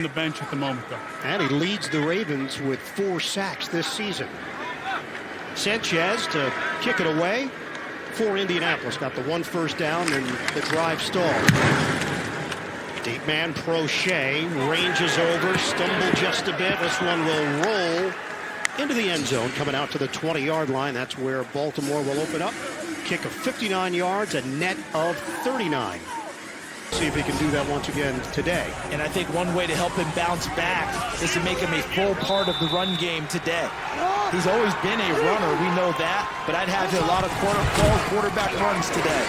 The bench at the moment, though. And he leads the Ravens with 4 sacks this season. Sanchez to kick it away for Indianapolis. Got the 1 first down and the drive stalled. Deep man Prochet ranges over, stumbled just a bit. This one will roll into the end zone, coming out to the 20-yard line. That's where Baltimore will open up. Kick of 59 yards, a net of 39. See if he can do that once again today. And I think one way to help him bounce back is to make him a full part of the run game today. He's always been a runner, we know that, but I'd have a lot of quarterback runs today.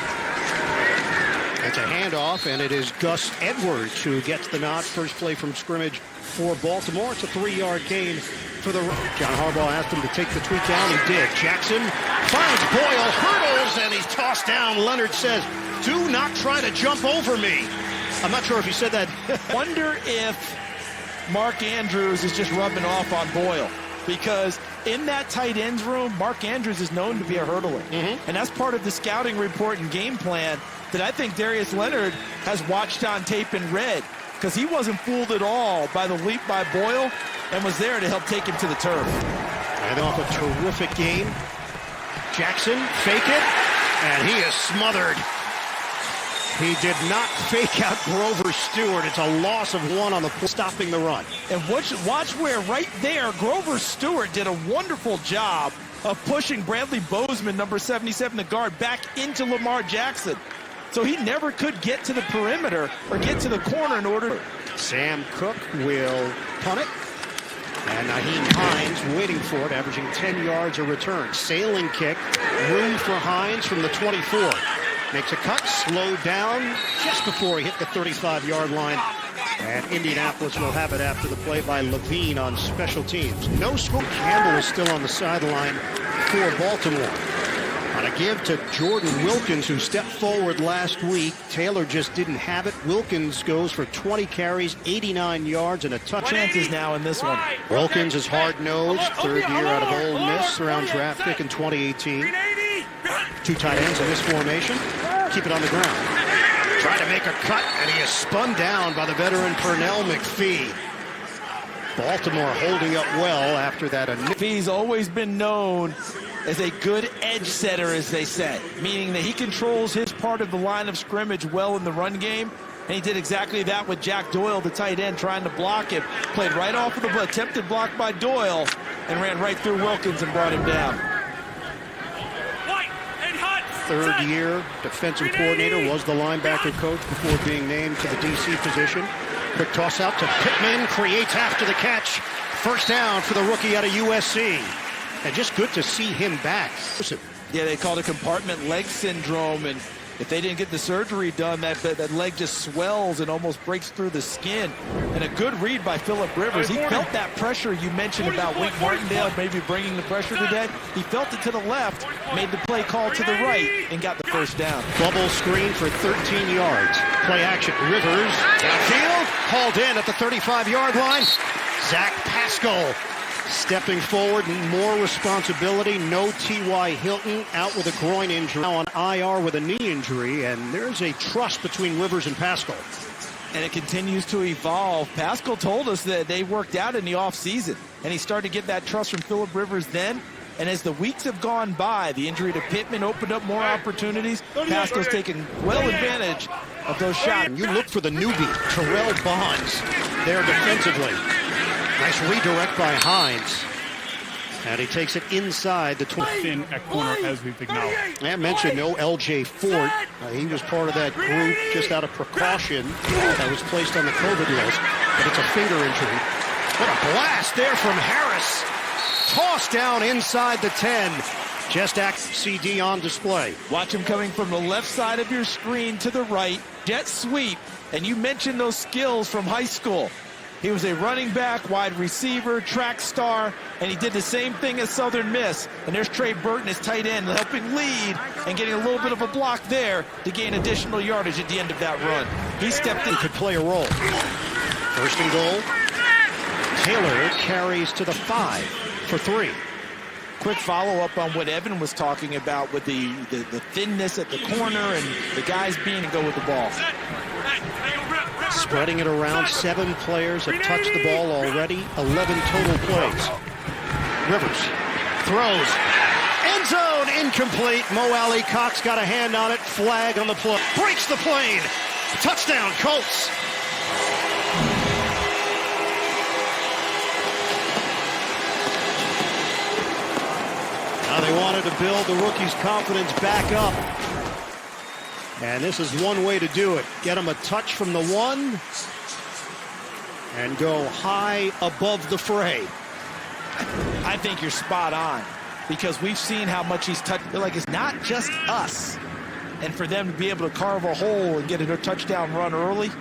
It's a handoff, and it is Gus Edwards who gets the nod. First play from scrimmage for Baltimore. It's a 3-yard gain for the... John Harbaugh asked him to take the tweet down. He did. Jackson finds Boyle, hurdles, and he's tossed down. Leonard says, "Do not try to jump over me." I'm not sure if he said that. Wonder if Mark Andrews is just rubbing off on Boyle, because in that tight ends room, Mark Andrews is known to be a hurdler. And that's part of the scouting report and game plan that I think Darius Leonard has watched on tape and read, because he wasn't fooled at all by the leap by Boyle and was there to help take him to the turf. And off a terrific game. Jackson, fake it, and he is smothered. He did not fake out Grover Stewart. It's a loss of 1 on the stopping the run. And watch where right there, Grover Stewart did a wonderful job of pushing Bradley Bozeman, number 77, the guard, back into Lamar Jackson. So he never could get to the perimeter or get to the corner in order. Sam Cook will punt it. And Naheem Hines waiting for it, averaging 10 yards a return. Sailing kick, room for Hines from the 24. Makes a cut, slowed down just before he hit the 35-yard line. And Indianapolis will have it after the play by Levine on special teams. No score. Campbell is still on the sideline for Baltimore. On a give to Jordan Wilkins, who stepped forward last week. Taylor just didn't have it. Wilkins goes for 20 carries, 89 yards, and a touchdown. Chances now in this one. Wilkins is hard-nosed, 3rd year out of Ole Miss, around draft pick in 2018. 2 tight ends in this formation. Keep it on the ground. Try to make a cut, and he is spun down by the veteran Pernell McPhee. Baltimore holding up well after that. McPhee's always been known as a good edge setter, as they say, meaning that he controls his part of the line of scrimmage well in the run game. And he did exactly that with Jack Doyle, the tight end, trying to block him. Played right off of the attempted block by Doyle and ran right through Wilkins and brought him down. 3rd year defensive coordinator, was the linebacker coach before being named to the DC position. Quick toss out to Pittman, creates after the catch. First down for the rookie out of USC. And just good to see him back. Yeah, they called it compartment leg syndrome, and if they didn't get the surgery done, that leg just swells and almost breaks through the skin. And a good read by Phillip Rivers. He felt that pressure you mentioned about Wink Martindale maybe bringing the pressure today. He felt it to the left, made the play call to the right, and got the first down. Bubble screen for 13 yards. Play action. Rivers downfield, hauled in at the 35-yard line. Zach Pascal stepping forward, more responsibility. No T.Y. Hilton, out with a groin injury. Now on IR with a knee injury, and there's a trust between Rivers and Pascal. And it continues to evolve. Pascal told us that they worked out in the offseason, and he started to get that trust from Phillip Rivers then. And as the weeks have gone by, the injury to Pittman opened up more opportunities. Pascal's taken well advantage of those shots. And you look for the newbie, Terrell Bonds, there defensively. Nice redirect by Hines. And he takes it inside the 20. Thin at corner, as we've acknowledged. I mentioned no L.J. Fort. He was part of that group just out of precaution that was placed on the COVID list. But it's a finger injury. What a blast there from Harris. Tossed down inside the 10. Just act CD on display. Watch him coming from the left side of your screen to the right. Jet sweep. And you mentioned those skills from high school. He was a running back, wide receiver, track star, and he did the same thing as Southern Miss. And there's Trey Burton, his tight end, helping lead and getting a little bit of a block there to gain additional yardage at the end of that run. He stepped in. Could play a role. First and goal. Taylor carries to the 5 for 3. Quick follow-up on what Evan was talking about with the thinness at the corner and the guys being to go with the ball. Spreading it around, 7 players have touched the ball already, 11 total plays. Rivers throws, end zone, incomplete. Mo Alley Cox got a hand on it, flag on the play. Breaks the plane, touchdown Colts. Now they wanted to build the rookie's confidence back up. And this is one way to do it. Get him a touch from the 1 and go high above the fray. I think you're spot on, because we've seen how much he's touched. They're like, it's not just us. And for them to be able to carve a hole and get a touchdown run early,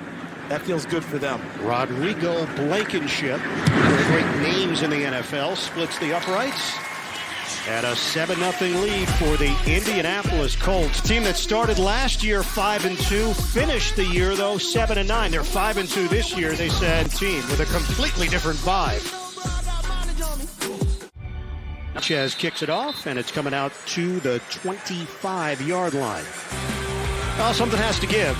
that feels good for them. Rodrigo Blankenship, one of the great names in the NFL, splits the uprights. And a 7-0 lead for the Indianapolis Colts. Team that started last year 5-2, finished the year, though, 7-9. They're 5-2 this year, they said, team with a completely different vibe. Chez kicks it off, and it's coming out to the 25-yard line. Well, something has to give.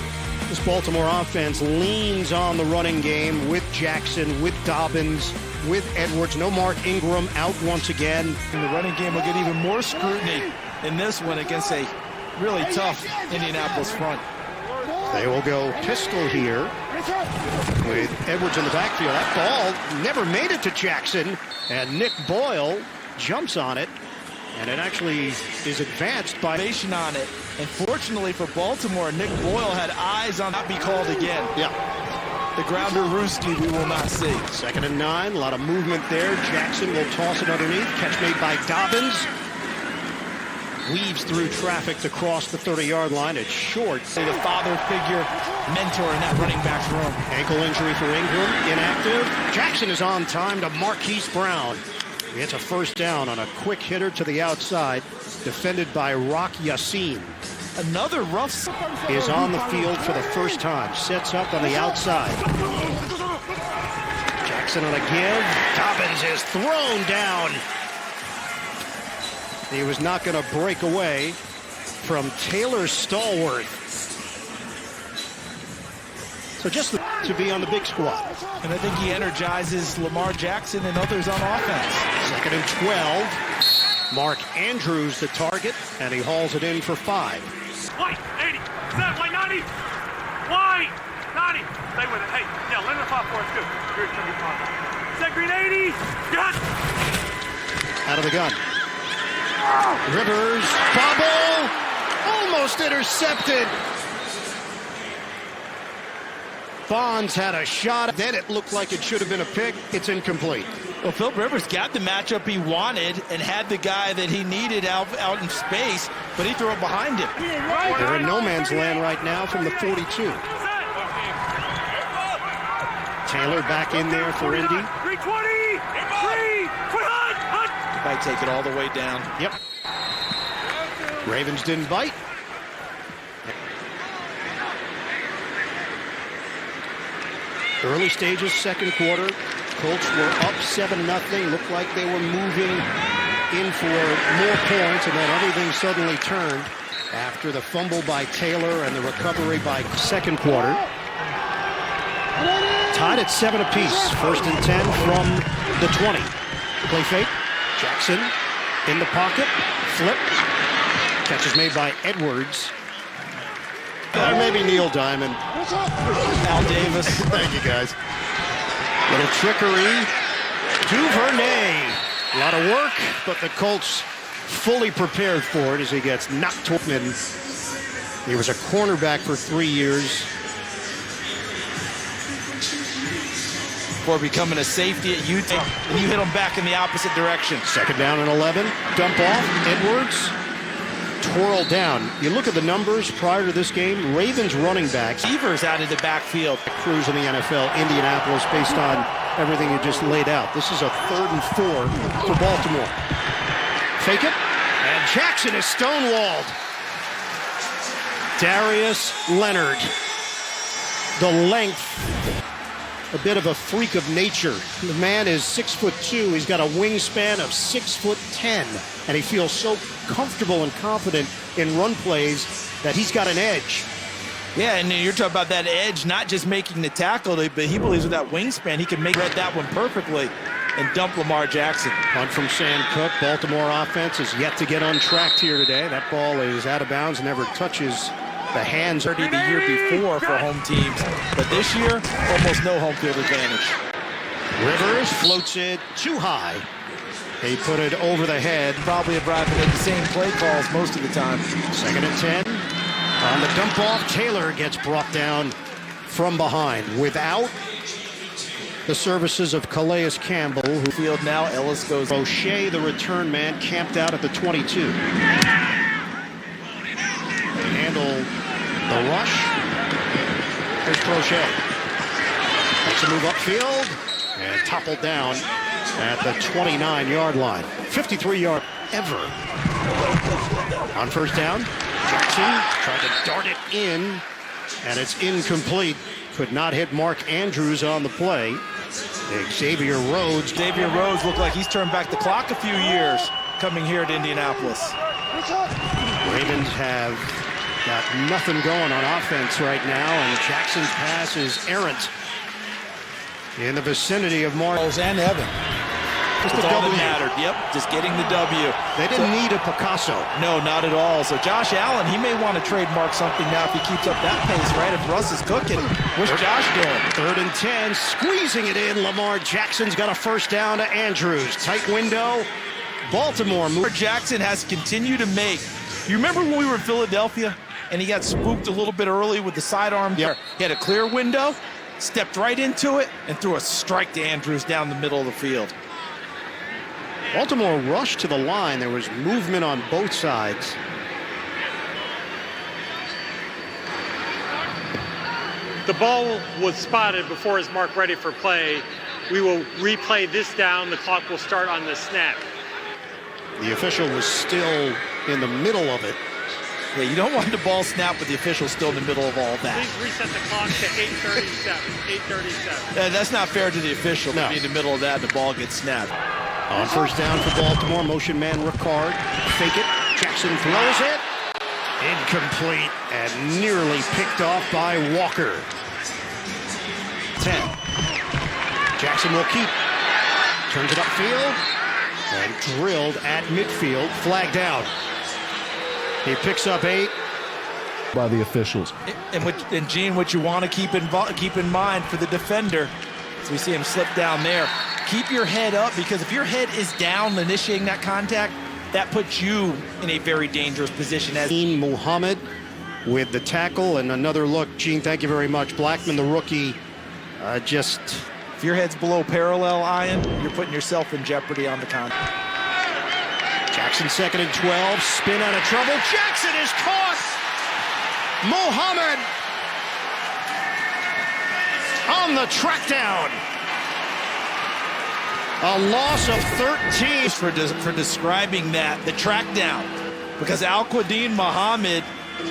This Baltimore offense leans on the running game with Jackson, with Dobbins, with Edwards. No Mark Ingram, out once again. And the running game will get even more scrutiny in this one against a really tough Indianapolis front. They will go pistol here with Edwards in the backfield. That ball never made it to Jackson, and Nick Boyle jumps on it, and it actually is advanced by on it. And fortunately for Baltimore, Nick Boyle had eyes on not be called again. Yeah. The grounder Rooski we will not see. 2nd and 9, a lot of movement there. Jackson will toss it underneath. Catch made by Dobbins. Weaves through traffic to cross the 30-yard line. It's short. Say the father figure mentor in that running back's room. Ankle injury for Ingram, inactive. Jackson is on time to Marquise Brown. He gets a first down on a quick hitter to the outside, defended by Rock Yassin. Another rough is on the field for the first time. Sets up on the outside. Jackson on a give. Dobbins is thrown down. He was not going to break away from Taylor Stallworth. So just to be on the big squad. And I think he energizes Lamar Jackson and others on offense. 2nd and 12. Mark Andrews the target, and he hauls it in for 5. White, 80. Set, white, 90. White, 90. Stay with it. Hey, yeah, let it pop for us, too. Here's 75. Set, green, 80. Gun. Out of the gun. Rivers, bobble, almost intercepted. Bonds had a shot. Then it looked like it should have been a pick. It's incomplete. Well, Phil Rivers got the matchup he wanted and had the guy that he needed out in space, but he threw it behind him. They're in no man's land right now from the 42. Taylor back in there for Indy. 320. 320. Might take it all the way down. Yep. Ravens didn't bite. Early stages, 2nd quarter. Colts were up 7-0. Looked like they were moving in for more points, and then everything suddenly turned after the fumble by Taylor and the recovery by 2nd quarter. Tied at 7 apiece. 1st and 10 from the 20. Play fake. Jackson in the pocket. Flip. Catch is made by Edwards. Or maybe Neil Diamond. Al Davis. Thank you, guys. Little trickery. Duvernay. A lot of work, but the Colts fully prepared for it as he gets knocked to him. He was a cornerback for 3 years. Before becoming a safety at Utah, and you hit him back in the opposite direction. 2nd down and 11. Dump off. Edwards. Twirled down. You look at the numbers prior to this game. Ravens running backs. Evers out of the backfield. Crews in the NFL, Indianapolis, based on everything you just laid out. This is a 3rd and 4 for Baltimore. Fake it. And Jackson is stonewalled. Darius Leonard. The length. A bit of a freak of nature. The man is 6'2". He's got a wingspan of 6'10", and he feels so comfortable and confident in run plays that he's got an edge. Yeah, and you're talking about that edge, not just making the tackle, but he believes with that wingspan, he can read that one perfectly and dump Lamar Jackson. Punt from Sam Cook. Baltimore offense is yet to get untracked here today. That ball is out of bounds, never touches the hands. The year before for home teams, but this year, almost no home field advantage. Rivers floats it too high. He put it over the head. Probably arriving at the same play calls most of the time. 2nd and 10. On the dump off, Taylor gets brought down from behind without the services of Calais Campbell. Who Field now, Ellis goes. O'Shea, the return man, camped out at the 22. They handle the rush. Here's Crochet. Makes a move upfield and toppled down at the 29-yard line. 53-yard ever. On 1st down, Jackson tried to dart it in, and it's incomplete. Could not hit Mark Andrews on the play. Xavier Rhodes looked like he's turned back the clock a few years coming here to Indianapolis. Ravens have got nothing going on offense right now, and Jackson's pass is errant in the vicinity of Mark and Evan. Just That's a all W. that mattered. Yep, just getting the W. They didn't need a Picasso. No, not at all. So Josh Allen, he may want to trademark something now if he keeps up that pace, right? If Russ is cooking, what's Josh doing? 3rd and 10, squeezing it in. Lamar Jackson's got a 1st down to Andrews. Tight window. Baltimore move. Jackson has continued to make. You remember when we were in Philadelphia and he got spooked a little bit early with the sidearm? Yep. He had a clear window, stepped right into it, and threw a strike to Andrews down the middle of the field. Baltimore rushed to the line. There was movement on both sides. The ball was spotted before his mark ready for play. We will replay this down. The clock will start on the snap. The official was still in the middle of it. Yeah, you don't want the ball snap with the official still in the middle of all that. Please reset the clock to 8:37. 8:37. That's not fair to the official to be in the middle of that and the ball gets snapped. On 1st down for Baltimore, motion man Ricard. Fake it. Jackson throws it. Incomplete and nearly picked off by Walker. 10. Jackson will keep. Turns it upfield and drilled at midfield. Flag down. He picks up 8. By the officials. And Gene, what you want to keep in mind for the defender, as we see him slip down there, keep your head up, because if your head is down initiating that contact, that puts you in a very dangerous position. As Muhammad with the tackle and another look. Gene, thank you very much. Blackman, the rookie, if your head's below parallel, Ian, you're putting yourself in jeopardy on the contact. Jackson 2nd and 12, spin out of trouble. Jackson is caught. Muhammad on the track down. A loss of 13. For describing that, the track down, because Al-Quadin Muhammad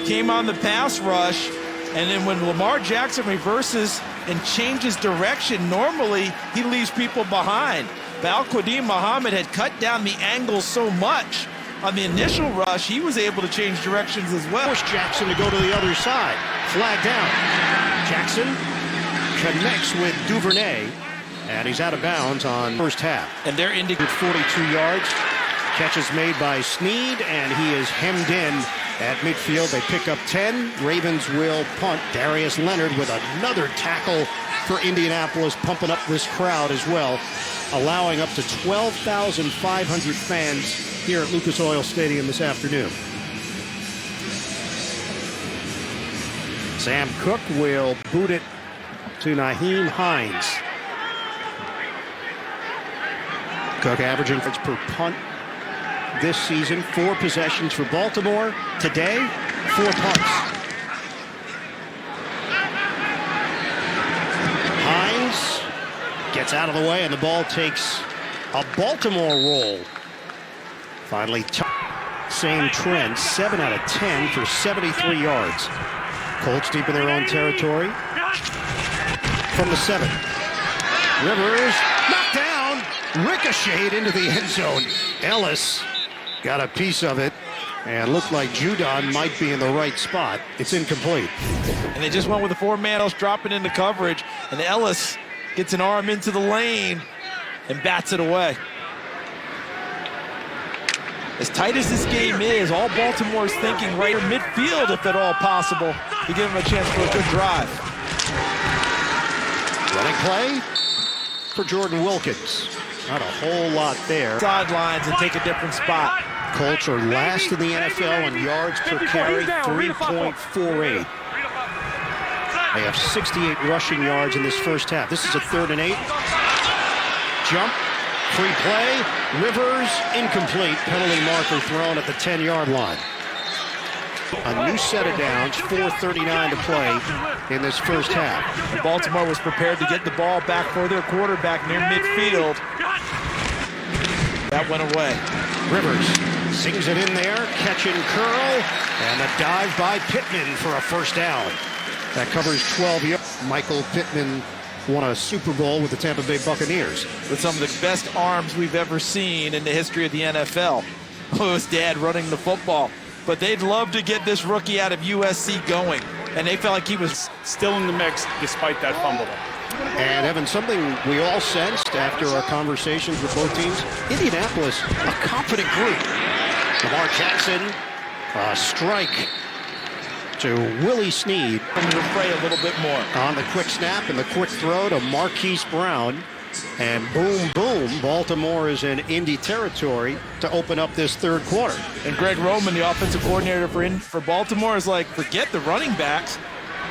came on the pass rush, and then when Lamar Jackson reverses and changes direction, normally he leaves people behind. But Al-Quadin Muhammad had cut down the angle so much on the initial rush, he was able to change directions as well. Push Jackson to go to the other side. Flag down. Jackson connects with Duvernay, and he's out of bounds on 1st half. And they're indicating 42 yards. Catch is made by Snead, and he is hemmed in at midfield. They pick up 10. Ravens will punt. Darius Leonard with another tackle for Indianapolis, pumping up this crowd as well, allowing up to 12,500 fans here at Lucas Oil Stadium this afternoon. Sam Cook will boot it to Nyheim Hines. Cook averaging per punt this season. 4 possessions for Baltimore. Today, 4 punts. Hines gets out of the way, and the ball takes a Baltimore roll. Finally, same trend. 7 out of 10 for 73 yards. Colts deep in their own territory. From the 7. Rivers knocked down. Ricocheted into the end zone. Ellis got a piece of it. And looked like Judon might be in the right spot. It's incomplete. And they just went with the 4-man, dropping into coverage. And Ellis gets an arm into the lane and bats it away. As tight as this game is, all Baltimore is thinking right in midfield, if at all possible, to give them a chance for a good drive. Running play for Jordan Wilkins. Not a whole lot there. Sidelines and take a different spot. Colts are last in the NFL in yards per carry, 3.48. They have 68 rushing yards in this first half. This is a 3rd and 8. Jump, free play, Rivers, incomplete. Penalty marker thrown at the 10-yard line. A new set of downs, 4:39 to play in this first half. Baltimore was prepared to get the ball back for their quarterback near midfield. That went away. Rivers sings it in there, catch and curl, and a dive by Pittman for a first down. That covers 12 yards. Michael Pittman won a Super Bowl with the Tampa Bay Buccaneers. With some of the best arms we've ever seen in the history of the NFL. Oh, his dad running the football. But they'd love to get this rookie out of USC going. And they felt like he was Still in the mix despite that fumble. And Evan, something we all sensed after our conversations with both teams, Indianapolis, a confident group. Lamar Jackson, a strike to Willie Snead. into the fray a little bit more. On the quick snap and the quick throw to Marquise Brown. And boom, boom, Baltimore is in Indy territory to open up this third quarter. And Greg Roman, the offensive coordinator for Baltimore, is like, forget the running backs.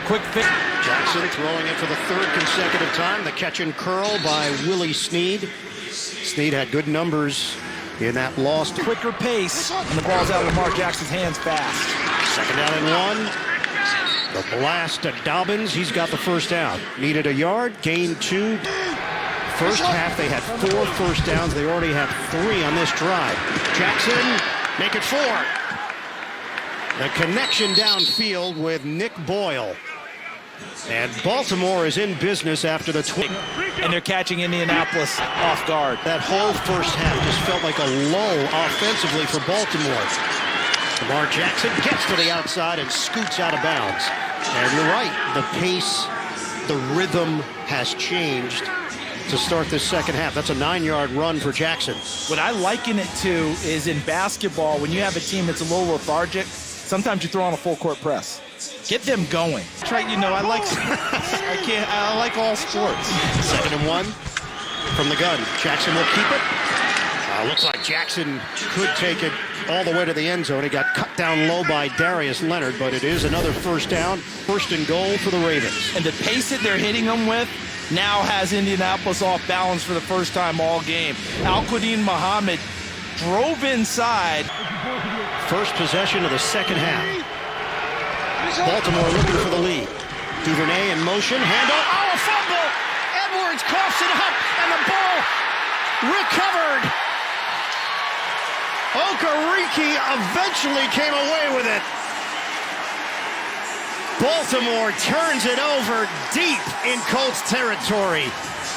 Quick fix. Jackson throwing it for the 3rd consecutive time. The catch and curl by Willie Snead. Snead had good numbers in that loss. Quicker pace, and the ball's out of Lamar Jackson's hands fast. 2nd down and 1. The blast to Dobbins. He's got the first down. Needed a yard, gained 2. First half, they had 4 first downs. They already have 3 on this drive. Jackson, make it 4. The connection downfield with Nick Boyle. And Baltimore is in business after the And they're catching Indianapolis off guard. That whole first half just felt like a lull offensively for Baltimore. Lamar Jackson gets to the outside and scoots out of bounds. And you're right, the pace, the rhythm has changed to start this second half. That's a 9-yard run for Jackson. What I liken it to is in basketball, when you have a team that's a little lethargic, sometimes you throw on a full court press. Get them going. Try, I like sports. I like all sports. 2nd and 1 from the gun. Jackson will keep it. Looks like Jackson could take it all the way to the end zone. He got cut down low by Darius Leonard, but it is another first down. 1st and goal for the Ravens. And the pace that they're hitting them with now has Indianapolis off balance for the first time all game. Al-Quadin Muhammad drove inside. First possession of the second half. Baltimore looking for the lead. Duvernay in motion. Handoff. Oh, a fumble! Edwards coughs it up, and the ball recovered. Okereke eventually came away with it. Baltimore turns it over deep in Colts territory.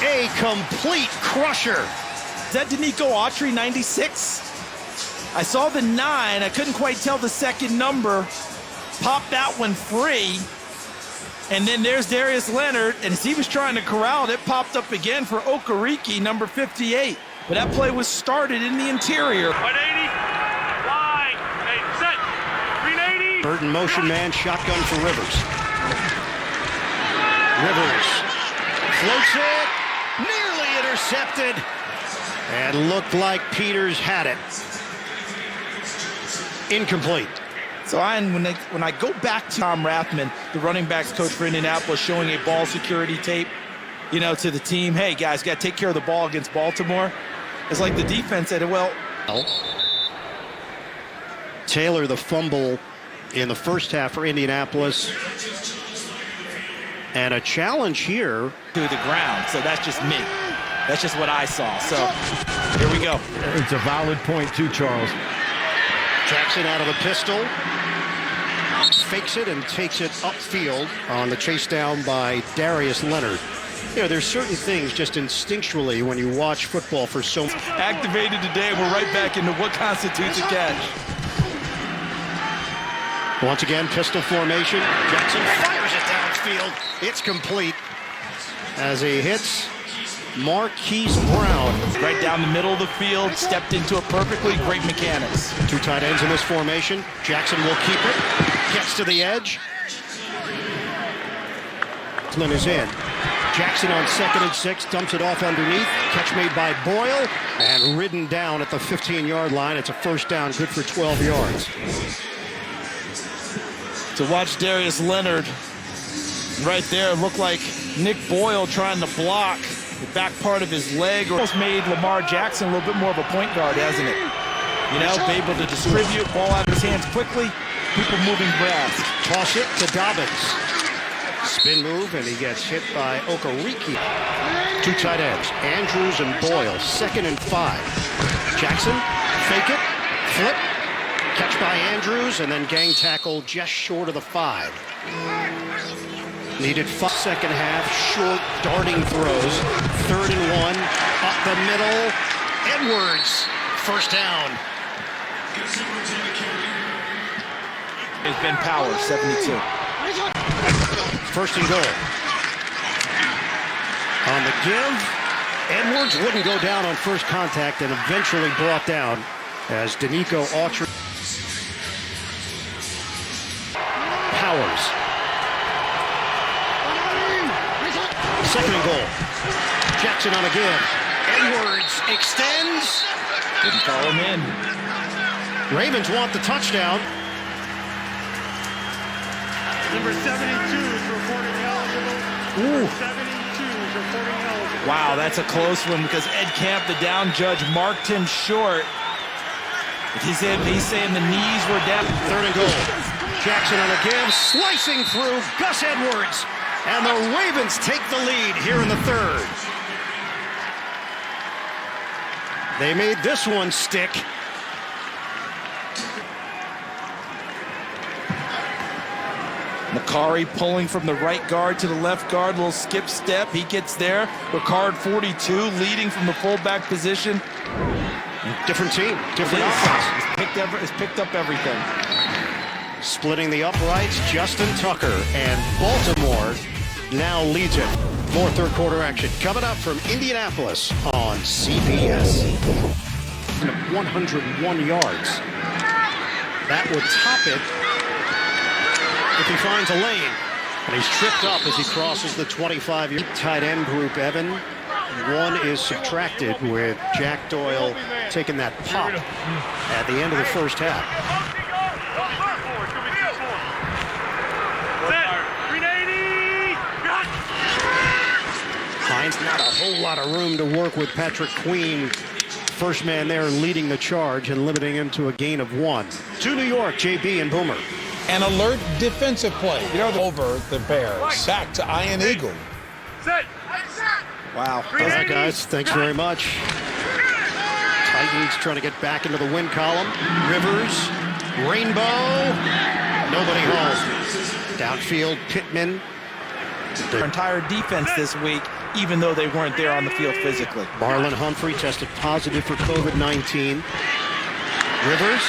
A complete crusher. Is that Danico Autry, 96? I saw the 9. I couldn't quite tell the second number. Popped that one free. And then there's Darius Leonard. And as he was trying to corral it, it popped up again for Okereke, number 58. But that play was started in the interior. 180. Line. Hey, set. 380. Burton motion man, shotgun for Rivers. Rivers floats it, nearly intercepted, and looked like Peters had it. Incomplete. So when I go back to Tom Rathman, the running backs coach for Indianapolis, showing a ball security tape, to the team, hey guys, got to take care of the ball against Baltimore. It's like the defense said, well. Taylor, the fumble in the first half for Indianapolis. And a challenge here. To the ground, so that's just me. That's just what I saw. So here we go. It's a valid point too, Charles. Jackson out of the pistol. Fakes it and takes it upfield on the chase down by Darius Leonard. There's certain things just instinctually when you watch football for so. Activated today, we're right back into what constitutes a catch. Once again, pistol formation. Jackson fires it downfield. It's complete as he hits Marquise Brown. Right down the middle of the field, stepped into it perfectly. Great mechanics. Two tight ends in this formation. Jackson will keep it. Gets to the edge. Flynn is in. Jackson on 2nd and 6, dumps it off underneath. Catch made by Boyle and ridden down at the 15-yard line. It's a first down, good for 12 yards. To watch Darius Leonard right there, looked like Nick Boyle trying to block the back part of his leg. Almost made Lamar Jackson a little bit more of a point guard, hasn't it? You know, be able to distribute, ball out of his hands quickly, people moving fast. Toss it to Dobbins. Spin move, and he gets hit by Okereke. Two tight ends, Andrews and Boyle, 2nd and 5. Jackson, fake it, flip, catch by Andrews, and then gang tackle just short of the 5. Needed 5. Second half, short darting throws. 3rd and 1, up the middle. Edwards, first down. It's been Power, 72. First and goal. On the give, Edwards wouldn't go down on first contact and eventually brought down as Danico Autry. Powers. Second and goal. Jackson on a give. Edwards extends. Didn't call him in. Ravens want the touchdown. Number 72 is reporting eligible. Number 72 is reporting eligible. Wow, that's a close one because Ed Camp, the down judge, marked him short. He's saying the knees were down. 3rd and goal. Jackson on a give, slicing through Gus Edwards. And the Ravens take the lead here in the 3rd. They made this one stick. Macari pulling from the right guard to the left guard, little skip step. He gets there. Ricard 42 leading from the fullback position. Different team, different offense. He's picked up everything. Splitting the uprights, Justin Tucker, and Baltimore now leads it. More third quarter action coming up from Indianapolis on CBS. 101 yards. That would top it if he finds a lane. And he's tripped up as he crosses the 25-yard tight end group, Evan. One is subtracted with Jack Doyle taking that pop at the end of the first half. Hines, not a whole lot of room to work with Patrick Queen. First man there leading the charge and limiting him to a gain of 1. To New York, JB and Boomer. An alert defensive play. Over the Bears. Back to Ian Eagle. Wow. All right, guys. Thanks very much. Titans trying to get back into the win column. Rivers, Rainbow, nobody home. Downfield, Pittman. Their entire defense this week, even though they weren't there on the field physically. Marlon Humphrey tested positive for COVID-19. Rivers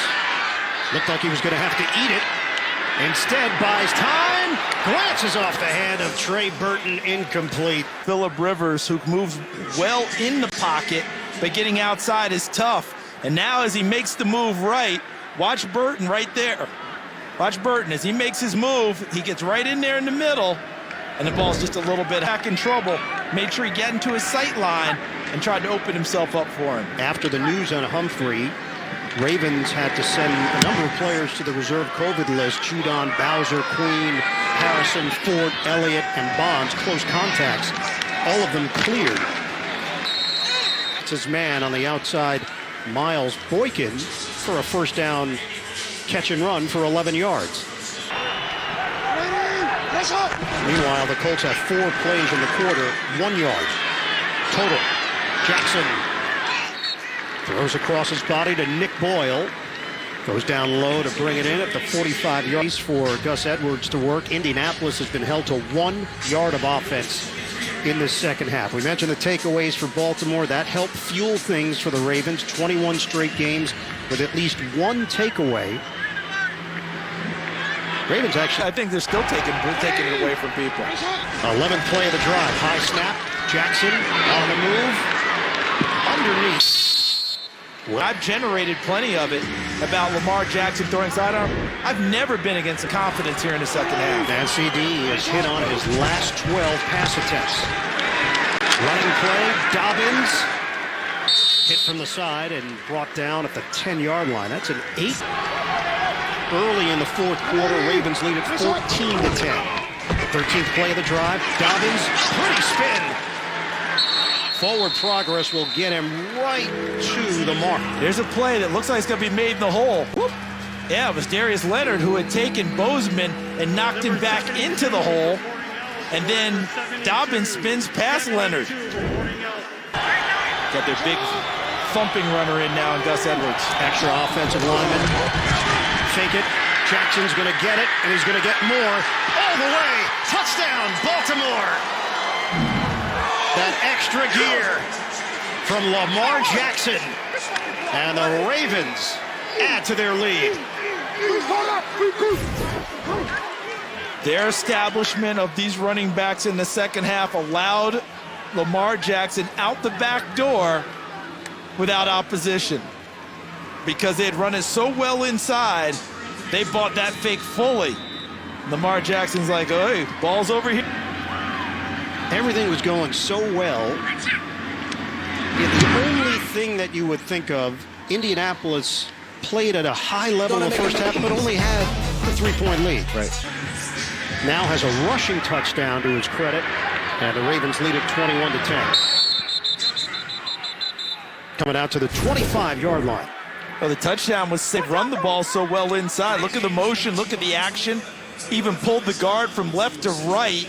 looked like he was going to have to eat it. Instead, buys time, glances off the hand of Trey Burton, incomplete. Phillip Rivers, who moves well in the pocket, but getting outside is tough. And now as he makes the move right, watch Burton right there. Watch Burton as he makes his move. He gets right in there in the middle, and the ball's just a little bit back in trouble. Made sure he got into his sight line and tried to open himself up for him. After the news on Humphrey, Ravens had to send a number of players to the reserve COVID list. Judon, Bowser, Queen, Harrison, Ford, Elliott, and Bonds. Close contacts. All of them cleared. It's his man on the outside, Miles Boykin, for a first down catch and run for 11 yards. Meanwhile, the Colts have 4 plays in the quarter, 1 yard total. Jackson throws across his body to Nick Boyle. Goes down low to bring it in at the 45 yards for Gus Edwards to work. Indianapolis has been held to 1 yard of offense in the second half. We mentioned the takeaways for Baltimore. That helped fuel things for the Ravens. 21 straight games with at least 1 takeaway. Ravens actually. I think they're still taking it away from people. 11th play of the drive. High snap. Jackson on the move. Underneath. I've generated plenty of it about Lamar Jackson throwing sidearm. I've never been against the confidence here in the second half. NCD has hit on his last 12 pass attempts. Running play, Dobbins. Hit from the side and brought down at the 10-yard line. That's an 8. Early in the fourth quarter, Ravens lead at 14-10. 13th play of the drive, Dobbins, pretty spin. Forward progress will get him right to the mark. There's a play that looks like it's going to be made in the hole. Whoop. Yeah, it was Darius Leonard who had taken Bozeman and knocked him back into the hole. And then Dobbins spins past Leonard. Got their big thumping runner in now, and Gus Edwards. Extra offensive lineman. Fake it. Jackson's going to get it, and he's going to get more. All the way. Touchdown, Baltimore. That extra gear from Lamar Jackson. And the Ravens add to their lead. Their establishment of these running backs in the second half allowed Lamar Jackson out the back door without opposition. Because they had run it so well inside, they bought that fake fully. Lamar Jackson's like, hey, ball's over here. Everything was going so well. And the only thing that you would think of, Indianapolis played at a high level in the first half, but only had a 3-point lead. Right. Now has a rushing touchdown to his credit, and the Ravens lead at 21-10. Coming out to the 25-yard line. Well, the touchdown was they run the ball so well inside. Look at the motion, look at the action. Even pulled the guard from left to right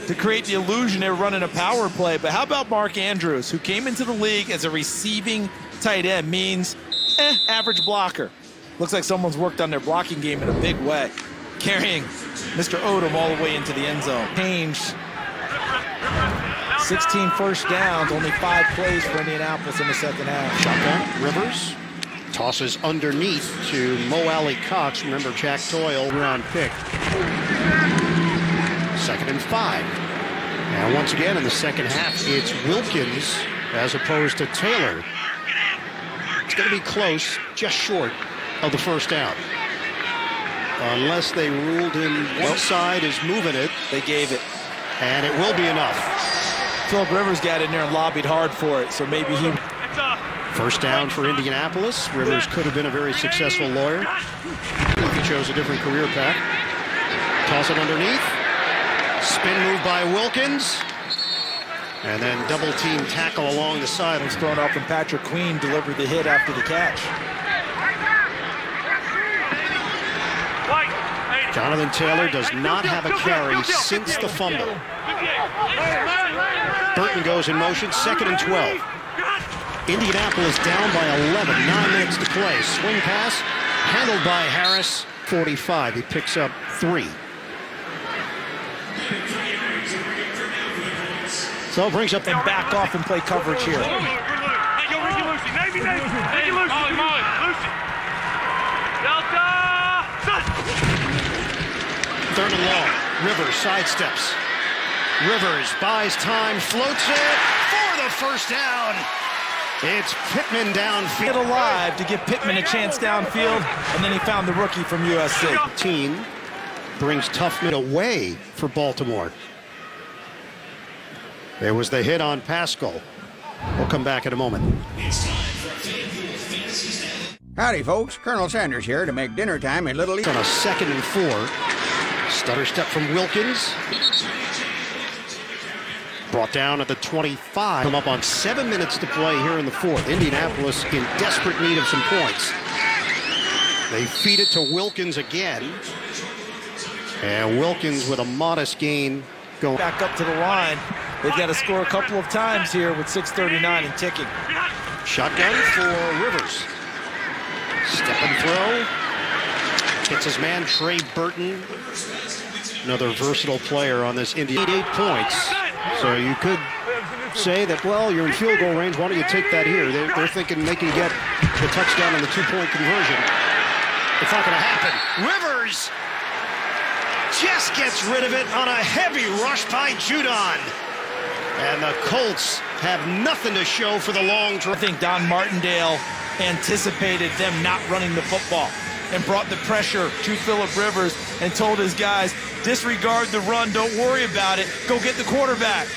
to create the illusion they were running a power play. But how about Mark Andrews, who came into the league as a receiving tight end, means average blocker. Looks like someone's worked on their blocking game in a big way. Carrying Mr. Odom all the way into the end zone. Changed. 16 first downs, only 5 plays for Indianapolis in the second half. Shotgun, Rivers tosses underneath to Mo Alley Cox. Remember, Jack Doyle, round pick. 2nd and 5. And once again in the second half, it's Wilkins as opposed to Taylor. It's going to be close, just short of the first down. Unless they ruled him one side is moving it. They gave it. And it will be enough. Phillip Rivers got in there and lobbied hard for it, so maybe he... First down for Indianapolis. Rivers could have been a very successful lawyer if he chose a different career path. Toss it underneath. Spin move by Wilkins. And then double team tackle along the side. It was thrown off and Patrick Queen delivered the hit after the catch. Jonathan Taylor does not have a carry since the fumble. Burton goes in motion, 2nd and 12. Indianapolis down by 11, 9 minutes to play. Swing pass, handled by Harris, 45. He picks up 3. So brings up and back off and play coverage here. Hey, yo, Ricky Lucy, Navy, Ricky Lucy, Lucy. Delta, 3rd and long. Rivers sidesteps. Rivers buys time, floats it for the first down. It's Pittman downfield. Get alive to give Pittman a chance downfield, and then he found the rookie from USC. Team brings Tuffman away for Baltimore. There was the hit on Pascal. We'll come back in a moment. Howdy, folks. Colonel Sanders here to make dinner time a little easier. On a 2nd and 4. Stutter step from Wilkins. Brought down at the 25. Come up on 7 minutes to play here in the 4th. Indianapolis in desperate need of some points. They feed it to Wilkins again. And Wilkins with a modest gain going back up to the line. They've got to score a couple of times here with 6:39 and ticking. Shotgun for Rivers. Step and throw. Hits his man, Trey Burton. Another versatile player on this Indy. 8 points. So you could say that, well, you're in field goal range. Why don't you take that here? They're thinking they can get the touchdown on the 2-point conversion. It's not going to happen. Rivers just gets rid of it on a heavy rush by Judon. And the Colts have nothing to show for the long drive. I think Don Martindale anticipated them not running the football and brought the pressure to Phillip Rivers and told his guys, disregard the run, don't worry about it, go get the quarterback.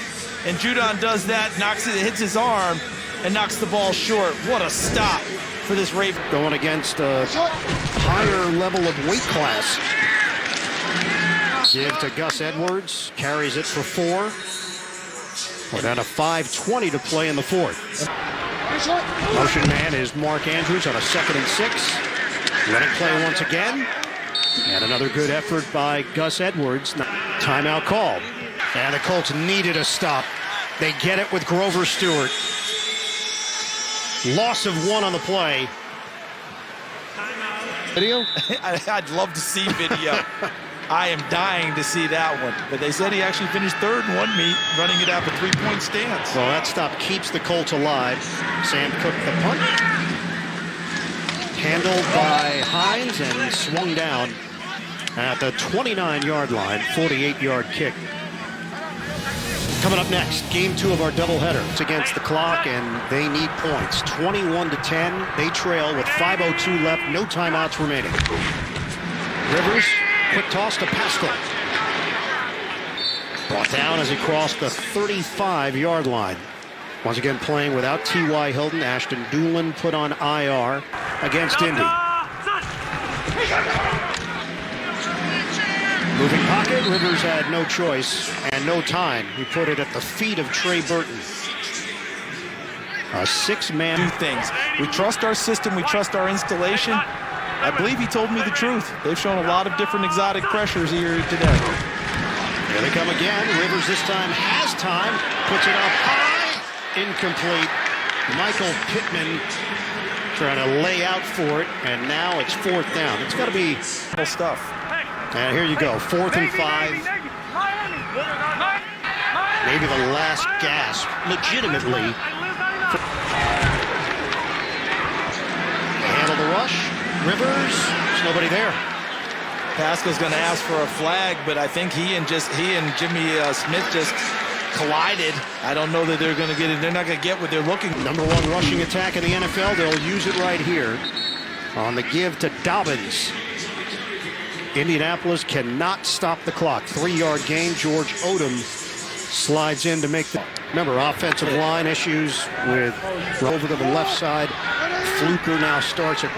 And Judon does that, hits his arm, and knocks the ball short. What a stop for this Raven. Going against a higher level of weight class. Give to Gus Edwards, carries it for 4. We're down to 5:20 to play in the fourth. Motion man is Mark Andrews on a 2nd and 6. Let it play once again. And another good effort by Gus Edwards. Timeout called. And the Colts needed a stop. They get it with Grover Stewart. Loss of 1 on the play. Video? I'd love to see video. I am dying to see that one. But they said he actually finished 3rd in one meet, running it out the 3-point stance. Well, that stop keeps the Colts alive. Sam Cook the punt. Handled by Hines and swung down at the 29-yard line, 48-yard kick. Coming up next, game 2 of our doubleheader. It's against the clock, and they need points. 21-10. They trail with 5:02 left, no timeouts remaining. Rivers, quick toss to Pascal. Brought down as he crossed the 35-yard line. Once again playing without T.Y. Hilton. Ashton Doolin put on IR against Indy. Moving pocket, Rivers had no choice and no time. He put it at the feet of Trey Burton. A 6-man. Do things. We trust our system. We trust our installation. I believe he told me the truth. They've shown a lot of different exotic pressures here today. Here they come again. Rivers this time has time. Puts it up high. Incomplete. Michael Pittman trying to lay out for it. And now it's 4th down. It's got to be stuff. And here you go. 4th and 5. Maybe the last gasp. Legitimately. They handle the rush. Rivers. There's nobody there. Pascal's going to ask for a flag, but I think he and Jimmy Smith just collided. I don't know that they're going to get it. They're not going to get what they're looking for. Number 1 rushing attack in the NFL. They'll use it right here on the give to Dobbins. Indianapolis cannot stop the clock. 3-yard gain. George Odom slides in to make the... Remember, offensive line issues with over to the left side. Fluker now starts at